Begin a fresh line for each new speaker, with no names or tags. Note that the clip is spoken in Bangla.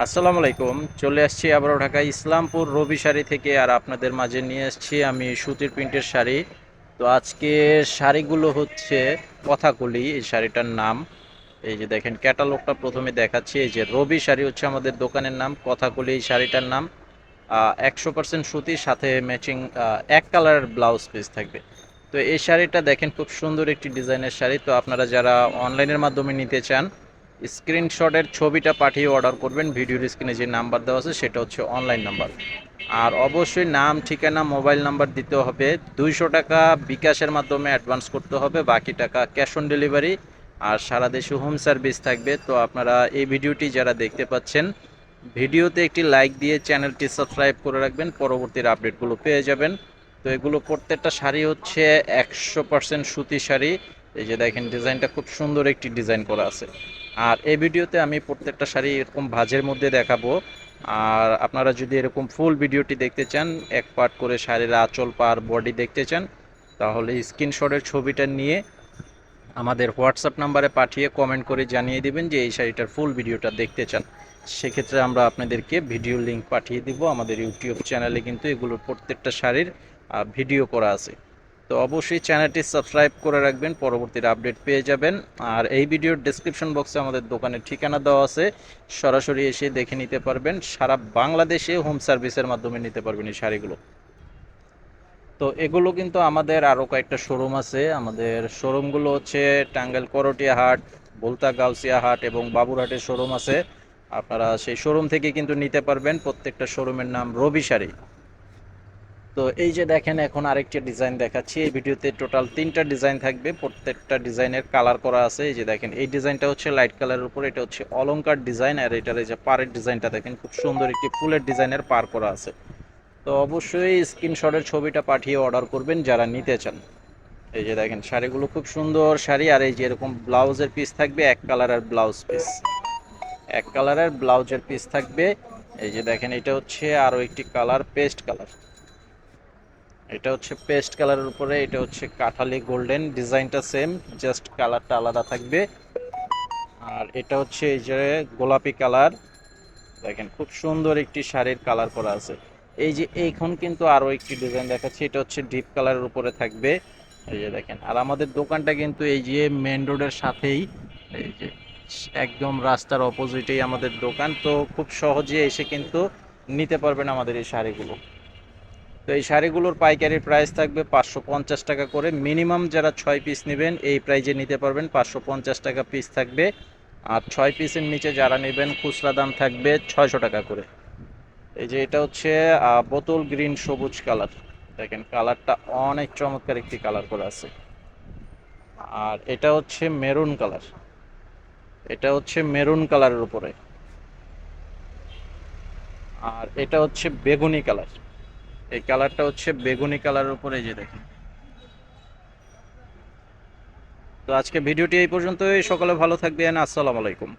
আসসালামু আলাইকুম। চলে আসছি আবারও ঢাকা ইসলামপুর রবি শাড়ি থেকে, আর আপনাদের মাঝে নিয়ে আসছি আমি সুতির প্রিন্টের শাড়ি। তো আজকে শাড়িগুলো হচ্ছে কথাকলি, এই শাড়িটার নাম। এই যে দেখেন ক্যাটালগটা প্রথমে দেখাচ্ছি। এই যে রবি শাড়ি হচ্ছে আমাদের দোকানের নাম, কথাকলি এই শাড়িটার নাম। 100% সুতির সাথে ম্যাচিং এক কালারের ব্লাউজ পিস থাকবে। তো এই শাড়িটা দেখেন খুব সুন্দর একটি ডিজাইনের শাড়ি। তো আপনারা যারা অনলাইনের মাধ্যমে নিতে চান, স্ক্রিনশটের ছবিটা পাঠিয়ে অর্ডার করবেন। ভিডিওর স্ক্রিনে যে নাম্বার দেওয়া আছে সেটা হচ্ছে অনলাইন নাম্বার। আর অবশ্যই নাম, ঠিকানা, মোবাইল নাম্বার দিতে হবে। 200 টাকা বিকাশের মাধ্যমে অ্যাডভান্স করতে হবে, বাকি টাকা ক্যাশ অন ডেলিভারি। আর সারা দেশে হোম সার্ভিস থাকবে। তো আপনারা এই ভিডিওটি যারা দেখতে পাচ্ছেন, ভিডিওতে একটি লাইক দিয়ে চ্যানেলটি সাবস্ক্রাইব করে রাখবেন, পরবর্তীর আপডেটগুলো পেয়ে যাবেন। তো এগুলো প্রত্যেকটা শাড়ি হচ্ছে 100% সুতি শাড়ি। এই যে দেখেন ডিজাইনটা খুব সুন্দর একটি ডিজাইন করা আছে। আর এই ভিডিওতে আমি প্রত্যেকটা শাড়ি এরকম ভাঁজের মধ্যে দেখাবো। আর আপনারা যদি এরকম ফুল ভিডিওটি দেখতে চান, এক পার্ট করে শাড়ির আঁচল, পার, বডি দেখতে চান, তাহলে স্ক্রিনশটের ছবিটা নিয়ে আমাদের হোয়াটসঅ্যাপ নাম্বারে পাঠিয়ে কমেন্ট করে জানিয়ে দিবেন যে এই শাড়িটার ফুল ভিডিওটা দেখতে চান। সেক্ষেত্রে আমরা আপনাদেরকে ভিডিও লিংক পাঠিয়ে দিব। আমাদের ইউটিউব চ্যানেলে কিন্তু এগুলোর প্রত্যেকটা শাড়ির ভিডিও করা আছে। তো অবশ্যই চ্যানেলটি সাবস্ক্রাইব করে রাখবেন, পরবর্তীর আপডেট পেয়ে যাবেন। আর এই ভিডিওর ডেসক্রিপশন বক্সে আমাদের দোকানের ঠিকানা দেওয়া আছে, সরাসরি এসে দেখে নিতে পারবেন। সারা বাংলাদেশে হোম সার্ভিসের মাধ্যমে নিতে পারবেন এই শাড়িগুলো। তো এগুলো কিন্তু আমাদের আরও কয়েকটা শোরুম আছে। আমাদের শোরুমগুলো হচ্ছে টাঙ্গাইল করটিয়া হাট, ভুলতা গাউসিয়া হাট এবং বাবুরহাটের শোরুম আছে। আপনারা সেই শোরুম থেকে কিন্তু নিতে পারবেন। প্রত্যেকটা শোরুমের নাম রবি শাড়ি। তো এই যে দেখেন এখন আরেকটি ডিজাইন দেখাচ্ছি। এই ভিডিওতে টোটাল 3টা ডিজাইন থাকবে, প্রত্যেকটা ডিজাইনের কালার করা আছে। এই যে দেখেন এই ডিজাইনটা হচ্ছে লাইট কালারের উপর, এটা হচ্ছে অলংকার ডিজাইন। আর এটার এই যে পাড়ের ডিজাইনটা দেখেন, খুব সুন্দর একটি ফুলের ডিজাইনের পার করা আছে। তো অবশ্যই স্ক্রিনশটের ছবিটা পাঠিয়ে অর্ডার করবেন যারা নিতে চান। এই যে দেখেন শাড়িগুলো খুব সুন্দর শাড়ি। আর এই যে এরকম ব্লাউজের পিস থাকবে, এক কালারের ব্লাউজ পিস, এক কালারের ব্লাউজের পিস থাকবে। এই যে দেখেন এটা হচ্ছে আরও একটি কালার, পেস্ট কালার। এটা হচ্ছে পেস্ট কালারের উপরে, এটা হচ্ছে কাঠালি গোল্ডেন, ডিজাইনটা সেম, জাস্ট কালারটা আলাদা থাকবে। আর এটা হচ্ছে এই যে গোলাপি কালার। দেখেন খুব সুন্দর একটি শাড়ির কালার করা আছে। এই যে এইখন কিন্তু আরো একটি ডিজাইন দেখাচ্ছি, এটা হচ্ছে ডিপ কালারের উপরে থাকবে। এই যে দেখেন, আর আমাদের দোকানটা কিন্তু এই যে মেন রোডের সাথেই, এই যে একদম রাস্তার অপোজিটেই আমাদের দোকান। তো খুব সহজে এসে কিন্তু নিতে পারবেন আমাদের এই শাড়িগুলো। তো এই শাড়িগুলোর পাইকারি প্রাইস থাকবে 550 টাকা করে। মিনিমাম যারা 6 পিস নেবেন এই প্রাইজে নিতে পারবেন, 550 টাকা পিস থাকবে। আর 6 পিসের নিচে যারা নেবেন খুচরা দাম থাকবে 600 টাকা করে। এই যে এটা হচ্ছে বোতল গ্রিন সবুজ কালার। দেখেন কালারটা অনেক চমৎকার একটি কালার করা আছে। আর এটা হচ্ছে মেরুন কালার, এটা হচ্ছে মেরুন কালারের উপরে। আর এটা হচ্ছে বেগুনি কালার, এই কালারটা হচ্ছে বেগুনি কালারের উপরে। এই যে দেখেন। তো আজকে ভিডিওটি এই পর্যন্তই। সকলে ভালো থাকবেন। আসসালামু আলাইকুম।